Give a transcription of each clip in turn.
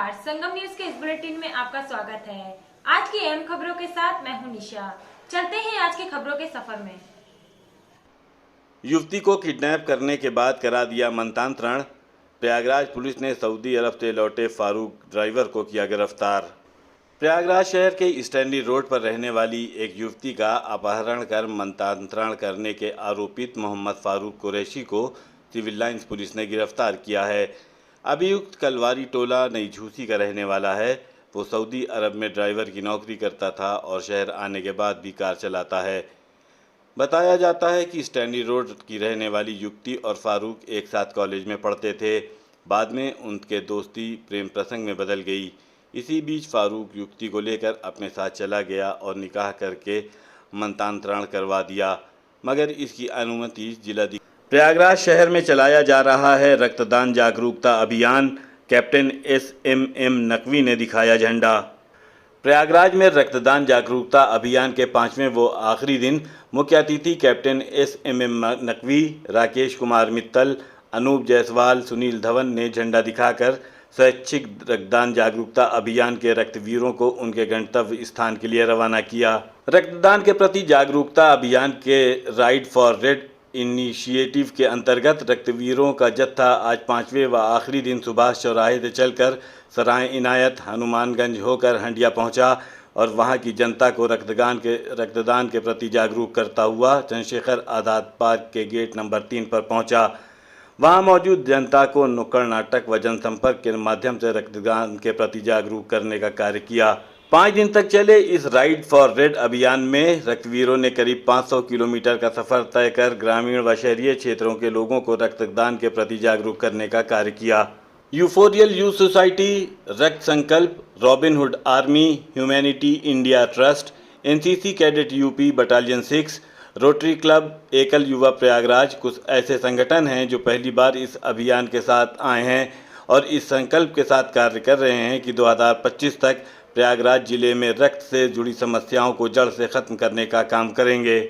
नमस्कार, संगम न्यूज के इस बुलेटिन में आपका स्वागत है। आज की अहम खबरों के साथ मैं हूं निशा। चलते हैं आज की खबरों के सफर में। युवती को किडनैप करने के बाद करा दिया मनतांत्रण। प्रयागराज पुलिस ने सऊदी अरब से लौटे फारूक ड्राइवर को किया गिरफ्तार। प्रयागराज शहर के स्टैंडी रोड पर रहने वाली एक युवती का अपहरण कर मनतांत्रण करने के आरोपित मोहम्मद फारूक कुरैशी को सिविल लाइंस पुलिस ने गिरफ्तार किया है। अभियुक्त कलवारी टोला नई झूसी का रहने वाला है। वो सऊदी अरब में ड्राइवर की नौकरी करता था और शहर आने के बाद भी कार चलाता है। बताया जाता है कि स्टैंडी रोड की रहने वाली युवती और फारूक एक साथ कॉलेज में पढ़ते थे। बाद में उनके दोस्ती प्रेम प्रसंग में बदल गई। इसी बीच फारूक युवती को लेकर अपने साथ चला गया और निकाह करके मनतांत्रण करवा दिया, मगर इसकी अनुमति जिलाधिकारी प्रयागराज शहर में चलाया जा रहा है रक्तदान जागरूकता अभियान। कैप्टन SMM नकवी ने दिखाया झंडा। प्रयागराज में रक्तदान जागरूकता अभियान के 5वें व आखिरी दिन मुख्य अतिथि कैप्टन SMM नकवी, राकेश कुमार मित्तल, अनूप जायसवाल, सुनील धवन ने झंडा दिखाकर स्वैच्छिक रक्तदान जागरूकता अभियान के रक्तवीरों को उनके गंतव्य स्थान के लिए रवाना किया। रक्तदान के प्रति जागरूकता अभियान के राइड फॉर रेड इनिशिएटिव के अंतर्गत रक्तवीरों का जत्था आज 5वें व आखिरी दिन सुभाष चौराहे से चलकर सराय इनायत हनुमानगंज होकर हंडिया पहुंचा और वहां की जनता को रक्तदान के प्रति जागरूक करता हुआ चंद्रशेखर आज़ाद पार्क के गेट नंबर 3 पर पहुंचा। वहां मौजूद जनता को नुक्कड़ नाटक व जनसंपर्क के माध्यम से रक्तदान के प्रति जागरूक करने का कार्य किया। 5 दिन तक चले इस राइड फॉर रेड अभियान में रक्तवीरों ने करीब 500 किलोमीटर का सफर तय कर ग्रामीण व शहरी क्षेत्रों के लोगों को रक्तदान के प्रति जागरूक करने का कार्य किया। यूफोरियल यूथ सोसाइटी, रक्त संकल्प, robin hood army, humanity India trust, NCC cadet UP battalion 6, rotary club, एकल युवा प्रयागराज कुछ ऐसे संगठन हैं जो पहली बार इस अभियान के साथ आए हैं और इस संकल्प के साथ कार्य कर रहे हैं कि 2025 तक प्रयागराज जिले में रक्त से जुड़ी समस्याओं को जड़ से खत्म करने का काम करेंगे।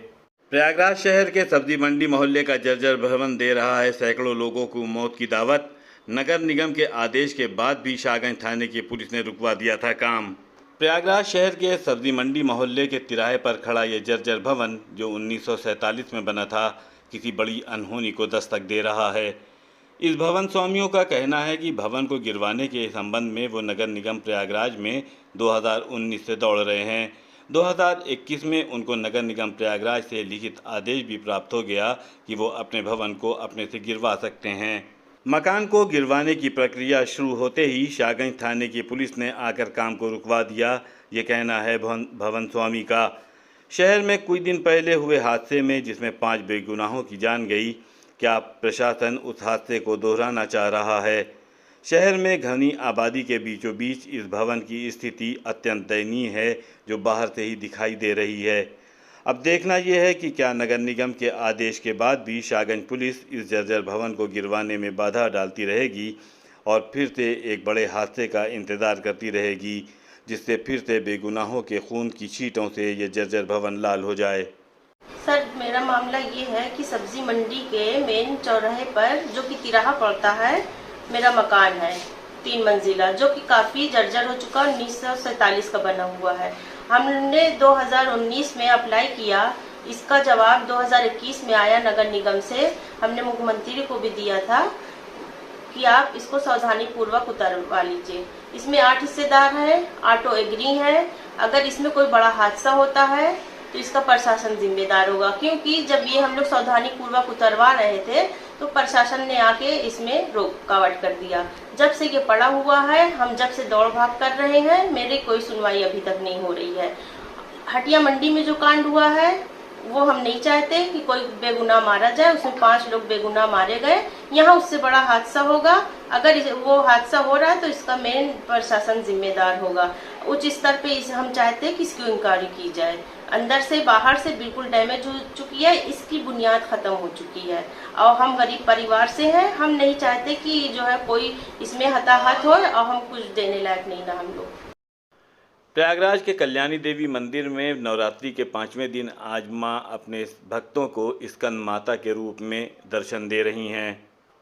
प्रयागराज शहर के सब्जी मंडी मोहल्ले का जर्जर भवन दे रहा है सैकड़ों लोगों को मौत की दावत। नगर निगम के आदेश के बाद भी शाहगंज थाने की पुलिस ने रुकवा दिया था काम। प्रयागराज शहर के सब्जी मंडी मोहल्ले के तिराहे पर खड़ा ये जर्जर भवन जो 1947 में बना था, किसी बड़ी अनहोनी को दस्तक दे रहा है। इस भवन स्वामियों का कहना है कि भवन को गिरवाने के संबंध में वो नगर निगम प्रयागराज में 2019 से दौड़ रहे हैं। 2021 में उनको नगर निगम प्रयागराज से लिखित आदेश भी प्राप्त हो गया कि वो अपने भवन को अपने से गिरवा सकते हैं। मकान को गिरवाने की प्रक्रिया शुरू होते ही शाहगंज थाने की पुलिस ने आकर काम को रुकवा दिया, ये कहना है भवन स्वामी का। शहर में कुछ दिन पहले हुए हादसे में जिसमें 5 बेगुनाहों की जान गई, क्या प्रशासन उस हादसे को दोहराना चाह रहा है? शहर में घनी आबादी के बीचों बीच इस भवन की स्थिति अत्यंत दयनीय है जो बाहर से ही दिखाई दे रही है। अब देखना यह है कि क्या नगर निगम के आदेश के बाद भी शाहगंज पुलिस इस जर्जर भवन को गिरवाने में बाधा डालती रहेगी और फिर से एक बड़े हादसे का इंतज़ार करती रहेगी, जिससे फिर से बेगुनाहों के खून की छींटों से ये जर्जर भवन लाल हो जाए। सर, मेरा मामला ये है कि सब्जी मंडी के मेन चौराहे पर जो कि तिराहा पड़ता है, मेरा मकान है 3 मंजिला जो कि काफ़ी जर्जर हो चुका, 1947 का बना हुआ है। हमने 2019 में अप्लाई किया, इसका जवाब 2021 में आया नगर निगम से। हमने मुख्यमंत्री को भी दिया था कि आप इसको सावधानी पूर्वक उतरवा लीजिए। इसमें 8 हिस्सेदार हैं, 8 एग्री हैं। अगर इसमें कोई बड़ा हादसा होता है तो इसका प्रशासन जिम्मेदार होगा, क्योंकि जब ये हम लोग सावधानी पूर्वक उतरवा रहे थे तो प्रशासन ने आके इसमें रुकावट कर दिया। जब से ये पड़ा हुआ है, हम जब से दौड़ भाग कर रहे हैं, मेरी कोई सुनवाई अभी तक नहीं हो रही है। हटिया मंडी में जो कांड हुआ है वो हम नहीं चाहते कि कोई बेगुनाह मारा जाए, उसमें 5 लोग बेगुनाह मारे गए। यहाँ उससे बड़ा हादसा होगा, अगर वो हादसा हो रहा है तो इसका मेन प्रशासन जिम्मेदार होगा। उच्च स्तर पे हम चाहते हैं कि इसकी इंक्वायरी की जाए। अंदर से बाहर से बिल्कुल डैमेज हो चुकी है, इसकी बुनियाद खत्म हो चुकी है और हम गरीब परिवार से हैं। हम नहीं चाहते कि जो है कोई इसमें हताहत हो और हम कुछ देने लायक नहीं ना हम लोग। प्रयागराज के कल्याणी देवी मंदिर में नवरात्रि के 5वें दिन आज मां अपने भक्तों को स्कंद माता के रूप में दर्शन दे रही हैं।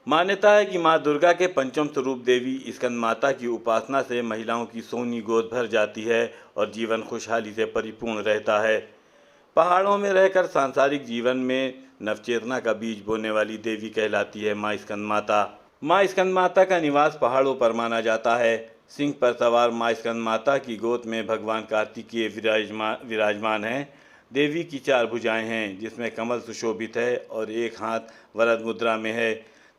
मान्यता है कि मां दुर्गा के पंचम स्वरूप देवी स्कंद माता की उपासना से महिलाओं की सोनी गोद भर जाती है और जीवन खुशहाली से परिपूर्ण रहता है। पहाड़ों में रहकर सांसारिक जीवन में नवचेतना का बीज बोने वाली देवी कहलाती है मां स्कंद माता। मां स्कंद माता का निवास पहाड़ों पर माना जाता है। सिंह पर सवार मां स्कंद माता की गोद में भगवान कार्तिकेय विराजमान हैं। देवी की 4 भुजाएं हैं, जिसमें कमल सुशोभित है और एक हाथ वरद मुद्रा में है।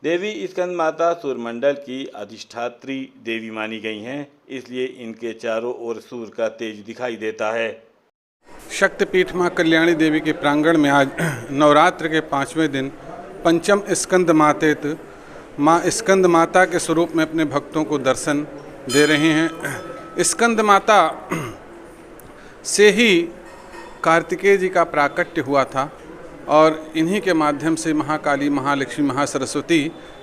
देवी स्कंद माता सूर्यमंडल की अधिष्ठात्री देवी मानी गई हैं, इसलिए इनके चारों ओर सूर्य का तेज दिखाई देता है। शक्तिपीठ मां कल्याणी देवी के प्रांगण में आज नवरात्र के 5वें दिन पंचम स्कंद मातेत मां स्कंद माता के स्वरूप में अपने भक्तों को दर्शन दे रहे हैं। स्कंद माता से ही कार्तिकेय जी का प्राकट्य हुआ था और इन्हीं के माध्यम से महाकाली, महालक्ष्मी, महासरस्वती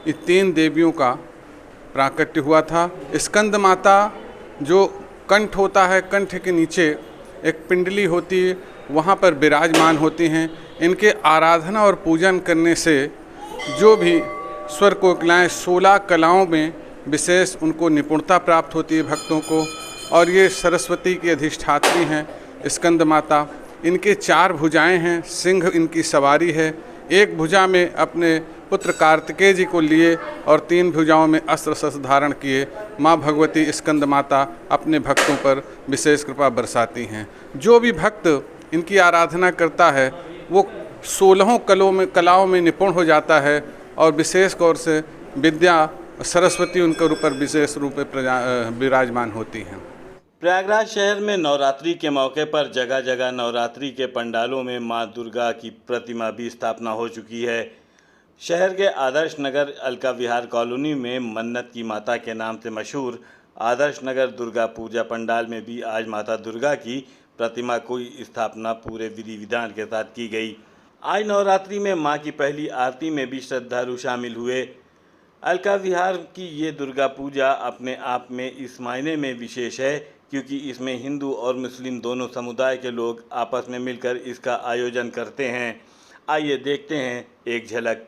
ये 3 देवियों का प्राकट्य हुआ था। स्कंद माता जो कंठ होता है, कंठ के नीचे एक पिंडली होती है, वहाँ पर विराजमान होती हैं। इनके आराधना और पूजन करने से जो भी स्वर कोकिलाएँ 16 कलाओं में विशेष उनको निपुणता प्राप्त होती है भक्तों को। और ये सरस्वती की अधिष्ठात्री हैं स्कंद माता। इनके 4 भुजाएं हैं, सिंह इनकी सवारी है। एक भुजा में अपने पुत्र कार्तिकेय जी को लिए और 3 भुजाओं में अस्त्र शस्त्र धारण किए माँ भगवती स्कंद माता अपने भक्तों पर विशेष कृपा बरसाती हैं। जो भी भक्त इनकी आराधना करता है वो 16 कलाओं में निपुण हो जाता है और विशेष तौर से विद्या सरस्वती उनके ऊपर विशेष रूप में विराजमान होती हैं। प्रयागराज शहर में नवरात्रि के मौके पर जगह जगह नवरात्रि के पंडालों में मां दुर्गा की प्रतिमा भी स्थापना हो चुकी है। शहर के आदर्श नगर अलका विहार कॉलोनी में मन्नत की माता के नाम से मशहूर आदर्श नगर दुर्गा पूजा पंडाल में भी आज माता दुर्गा की प्रतिमा की स्थापना पूरे विधि विधान के साथ की गई। आज नवरात्रि में मां की पहली आरती में भी श्रद्धालु शामिल हुए। अलका विहार की ये दुर्गा पूजा अपने आप में इस मायने में विशेष है क्योंकि इसमें हिंदू और मुस्लिम दोनों समुदाय के लोग आपस में मिलकर इसका आयोजन करते हैं। आइए देखते हैं एक झलक।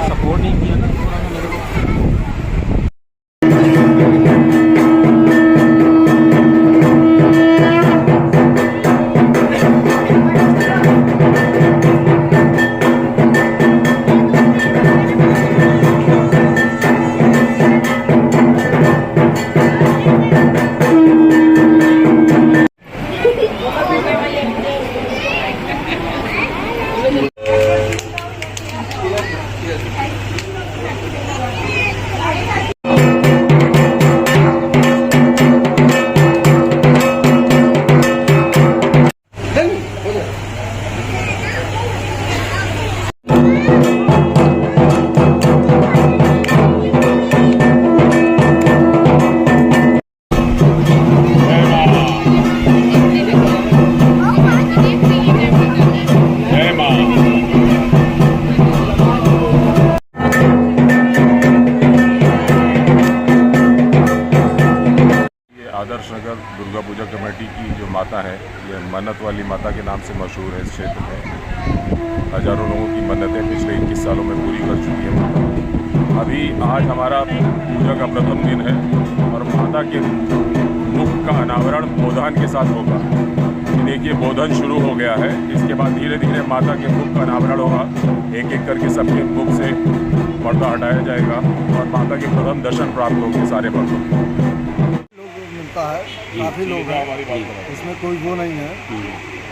सपोर्ट नहीं किया ना थोड़ा सा मेरे को। काली माता के नाम से मशहूर है इस क्षेत्र में। हजारों लोगों की मन्नतें पिछले 21 सालों में पूरी कर चुकी है माता। अभी आज हमारा पूजा का प्रथम दिन है और माता के मुख का अनावरण बोधन के साथ होगा। देखिए बोधन शुरू हो गया है, इसके बाद धीरे धीरे माता के मुख का अनावरण होगा। एक एक करके सबके मुख से पर्दा हटाया जाएगा और माता के प्रथम दर्शन प्राप्त होंगे सारे भक्तों को। लोग मिलता है, काफ़ी लोग हैं, इसमें कोई वो नहीं है,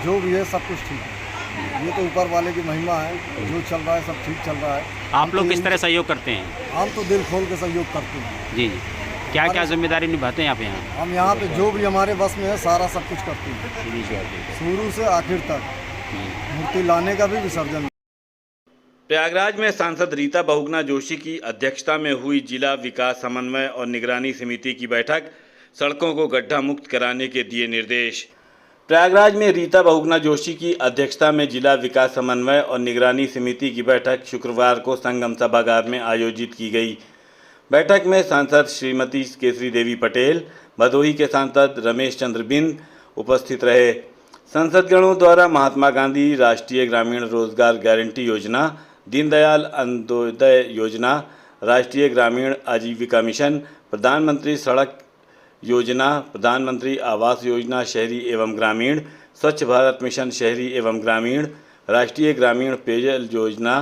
जो भी है सब कुछ ठीक है। ये तो ऊपर वाले की महिमा है, जो चल रहा है सब ठीक चल रहा है। आप लोग किस तरह सहयोग करते हैं? हम तो दिल खोल के सहयोग करते हैं। जी जी, क्या क्या जिम्मेदारी निभाते हैं आप यहाँ? हम यहाँ पे जो भी हमारे बस में है सारा सब कुछ करते हैं, शुरू से आखिर तक, मूर्ति लाने का भी विसर्जन। प्रयागराज में सांसद रीता बहुगुणा जोशी की अध्यक्षता में हुई जिला विकास समन्वय और निगरानी समिति की बैठक, सड़कों को गड्ढा मुक्त कराने के दिए निर्देश। प्रयागराज में रीता बहुगुणा जोशी की अध्यक्षता में जिला विकास समन्वय और निगरानी समिति की बैठक शुक्रवार को संगम सभागार में आयोजित की गई। बैठक में सांसद श्रीमती केसरी देवी पटेल, भदोही के सांसद रमेश चंद्र बिंद उपस्थित रहे। संसदगणों द्वारा महात्मा गांधी राष्ट्रीय ग्रामीण रोजगार गारंटी योजना, दीनदयाल अंत्योदय योजना, राष्ट्रीय ग्रामीण आजीविका मिशन, प्रधानमंत्री सड़क योजना, प्रधानमंत्री आवास योजना शहरी एवं ग्रामीण, स्वच्छ भारत मिशन शहरी एवं ग्रामीण, राष्ट्रीय ग्रामीण पेयजल योजना,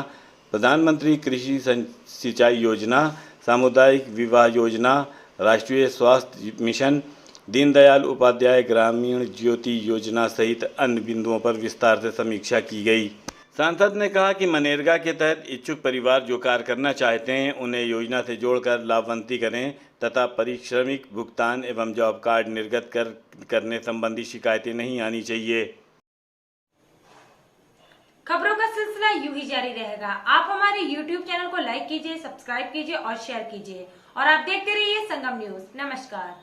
प्रधानमंत्री कृषि सिंचाई योजना, सामुदायिक विवाह योजना, राष्ट्रीय स्वास्थ्य मिशन, दीनदयाल उपाध्याय ग्रामीण ज्योति योजना सहित अन्य बिंदुओं पर विस्तार से समीक्षा की गई। सांसद ने कहा कि मनरेगा के तहत इच्छुक परिवार जो कार्य करना चाहते हैं उन्हें योजना से जोड़कर लाभान्वित करें तथा पारिश्रमिक भुगतान एवं जॉब कार्ड निर्गत करने संबंधी शिकायतें नहीं आनी चाहिए। खबरों का सिलसिला यूं ही जारी रहेगा। आप हमारे YouTube चैनल को लाइक कीजिए, सब्सक्राइब कीजिए और शेयर कीजिए और आप देखते रहिए संगम न्यूज। नमस्कार।